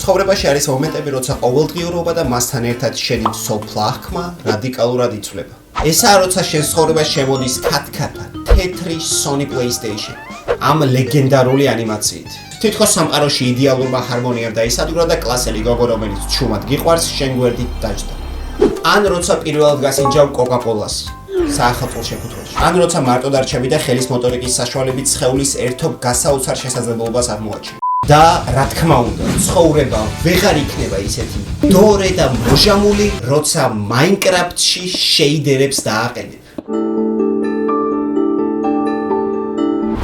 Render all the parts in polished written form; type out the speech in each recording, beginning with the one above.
ცხოვრებაში არის მომენტები, როცა ყოველდღიურობა და მასთან ერთად შენი მსოფლო აღქმა რადიკალურად იცვლება. ესაა, როცა შენ ცხოვრებაში შემოდის ქათქათა, თეთრი Sony PlayStation ამ ლეგენდარული ანიმაციით. თითქოს სამყაროში იდეალურმა ჰარმონიამ დაისადგურა და კლასელი გოგო, რომელიც ჩუმად გიყვარს, შენ გვერდით დაჯდა. ან როცა პირველად გასინჯავ Coca-Cola-ს საახალწლო შეკუთვნაში. ან როცა მარტო დარჩები და ხელის მოტორიკის საშუალებით სხეულის ერთობ გასაოცარ შესაძლებლობას აღმოაჩინე. და რა თქმა უნდა, ცხოვრება ვეღარ იქნება ისეთი დორე და მოჟამული, როცა Minecraft-ში შეიდერებს დააყენებ.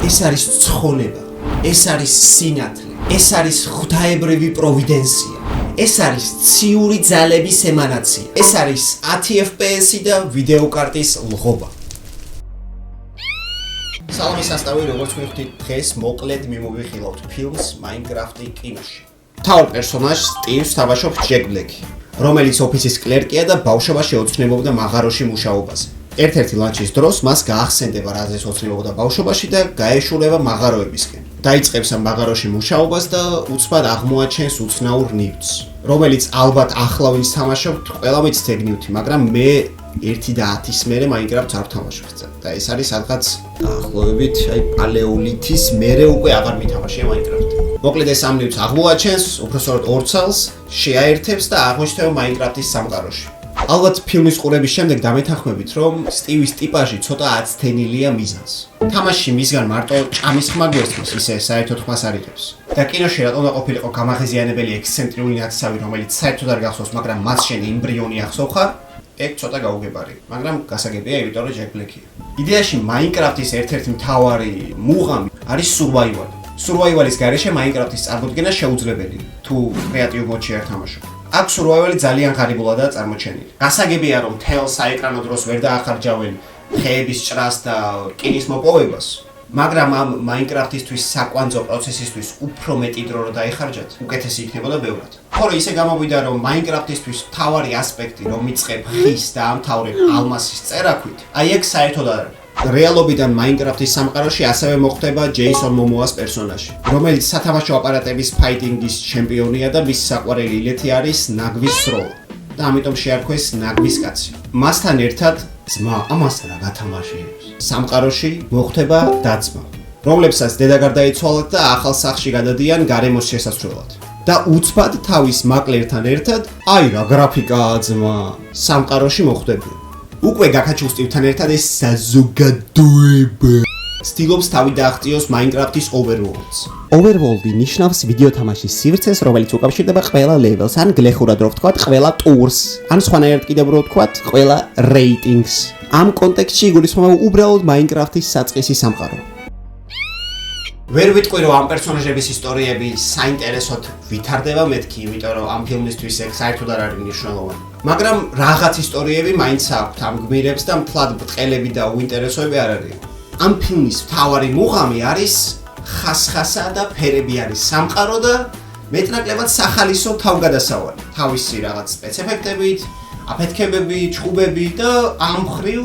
ეს არის ცხონება, ეს არის სინათლე, ეს არის ღვთაებრივი პროვიდენცია. ეს არის ციური ძალების ემანაცია. ეს არის 10 FPS-ი და ვიდეო კარტის ლღობა. სალამი სასტავი, როგორც მივხვდით, დღეს მოკლედ მიმოვიხილავთ ფილმს Minecraft-ი კინოში. მთავარ პერსონაჟს სტივს თამაშობს ჯეკ ბლეკი, რომელიც ოფისის კლერკია და ბავშვობაში ოცნებობდა მაღაროში მუშაობაზე. ერთ-ერთი ლანჩის დროს მას გაახსენდება, რაზეც ოცნებობდა ბავშვობაში და გაეშურება მაღაროებისკენ. დაიწყებს ამ მაღაროში მუშაობას და უცბად აღმოაჩენს უცნაურ ნივთს, რომელიც ალბათ ახლა ვინც თამაშობთ, ყველა მიცით ეგ ნივთი, მაგრამ მე 1 და 10-ის მერე Minecraft-ს არ ვთამაშობ და ეს არის რაღაც დაახლოებით პალეოლითის მერე უკვე აღარ მითამაშია Minecraft-ი. მოკლედ ეს ამ ნივთს აღმოაჩენს, უბრალოდ 2 წელს შეაერთებს და აღმოჩნდება Minecraft-ის სამყაროში. ალბათ ფილმის ყურების შემდეგ დამეთანხმებით, რომ სტივის ტიპაჟი ცოტა აცთენილია მიზანს. თამაში მისგან მარტო ჭამის ხმა გვესმის, ისე საერთოდ ხმას არ იღებს. და კინოში რატომ უნდა ყოფილიყო გამაღიზიანებელი ექსცენტრიული ნაცსავი, რომელიც საერთოდ არ გახსოვს, მაგრამ მას შენ ემბრიონი ახსოვხარ, ეგ ცოტა გაუგებარია, მაგრამ გასაგებია, იმიტომ რომ ჯეკ ბლეკია. იდეაში Minecraft-ის ერთ-ერთი მთავარი მუღამი არის survival. Survival-ის გარეშე Minecraft-ის წარმოდგენა შეუძლებელია, თუ კრეატიულ მოდში არ თამაშობ. აქ survival-ი ძალიან ღარიბულადაა წარმოჩენილი. გასაგებია, რომ თელ საეკრანო დროს ვერ დაახარჯავენ ხეების ჭრას და რკინის მოპოვებას, მაგრამ ამ Minecraft-ისთვის საკვანძო პროცესისთვის უფრო მეტი დრო რო დაიხარჯათ, უკეთესი იქნებოდა ბევრად. ხოლო ისე გამოვიდა, რომ Minecraft-ისთვის მთავარი ასპექტი, რომ იწყებ ხის და ამთავრებ ალმასის წერაქვით, აი ეგ საერთოდ არ არის. რეალობიდან Minecraft-ის სამყაროში ასევე მოხდება ჯეისონ მომოას პერსონაჟი, რომელიც სათამაშო აპარატების ფაიტინგის ჩემპიონია და მის საყვარელი ილეთი არის ნაგვის სროლა და ამიტომ შეარქვეს ნაგვის კაცი. მასთან ერთად ძმა ამას რა გათამაშებს. სამყაროში მოხდება და-ძმა, რომლებსაც დედა გარდაიცვალათ და ახალ სახლში გადადიან გარემოს შესასვლელად. და უცბად თავის მაკლერთან ერთად, აი რა გრაფიკაა ძმა, სამყაროში მოხდებიან. უკვე გაკაჩუსტივთან ერთად ეს საზოგადოება ცდილობს თავი დააღწიოს Minecraft-ის overworld-ს. Overworld-ი ნიშნავს ვიდეო თამაშის სივრცეს, რომელიც უკავშირდება ყველა level-ს, ან გლეხურად რო ვთქვათ, ყველა tours, ან სხვანაირად კიდევ რო ვთქვათ, ყველა ratings. ამ კონტექსტში იგულისხმება უბრალოდ Minecraft-ის საწყისი სამყარო. ვერ ვიტყვი, რომ ამ პერსონაჟების ისტორიები საინტერესოდ ვითარდება მეთქი, იმიტომ რომ ამ ფილმისთვის ეგ საერთოდ არ არის მნიშვნელოვანი. მაგრამ რაღაც ისტორიები მაინც აქვთ ამ გმირებს და მთლად ბრტყელები და უინტერესოები არ არის. ამ ფილმის მთავარი მუღამი არის ხასხასა და ფერებიანი სამყარო და მეტნაკლებად სახალისო თავგადასავალი. თავისი რაღაც სპეცეფექტებით, აფეთქებები, ჩხუბები და ამ მხრივ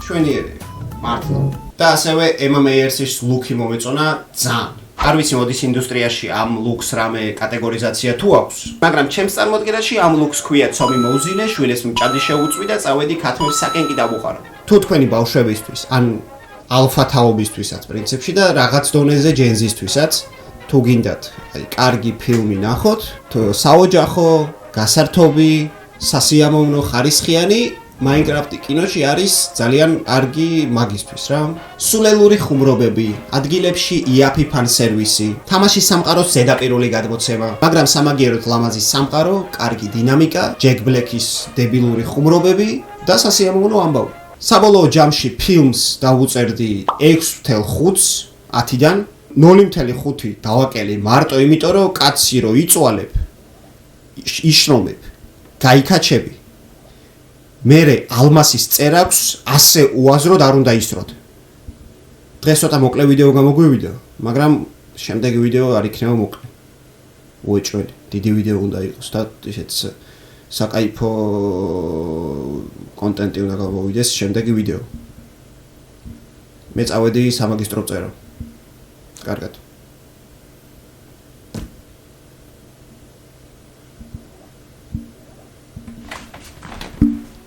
ჩვენიერი მართლა. და ასევე Emma Meyers-ის ლუკი მომეწონა ძალიან. არ ვიცი მოდის ინდუსტრიაში ამ ლუქს რამე კატეგორიზაცია თუ აქვს, მაგრამ ჩემს წარმოდგენაში ამ ლუქს ქვია ცომი მოუზინე, შვილის მჭადი შეუწვი და წავედი ქათმის საკენკი დავუყარო. თუ თქვენი ბავშვებისთვის, ან ალფა თაობისთვისაც პრინციპში და რაღაც დონეზე ჯენზისთვისაც, თუ გინდათ, აი კარგი ფილმი ნახოთ, თუ საოჯახო, გასართობი, სასიამოვნო, ხარისხიანი Minecraft-ი კინოში არის ძალიან კარგი მაგისთვის რა. სულელური ხუმრობები, ადგილებში იაფი ფან სერვისი, თამაშის სამყაროს ზედაპირული გადმოცემა, მაგრამ სამაგიეროდ ლამაზი სამყარო, კარგი დინამიკა, ჯეკ ბლეკის დებილური ხუმრობები და სასიამოვნო ამბავი. საბოლოო ჯამში ფილმს დავუწერდი 6.5-ს 10-დან, 0.5 დავაკელი მარტო იმიტომ, რომ კაცი რო იწვალებ, იშრომებ, გაიქაჩები. მერე ალმასის წერაქვს ასე უაზროდ არ უნდა ისროთ. დღეს ცოტა მოკლე ვიდეო გამოგვივიდა, მაგრამ შემდეგი ვიდეო არ იქნება მოკლე. უეჭველი, დიდი ვიდეო უნდა იყოს და ისეთ საკაიფო კონტენტი უნდა გამოვიდეს შემდეგი ვიდეო. მე წავედი სამაგისტრო წერა. კარგად.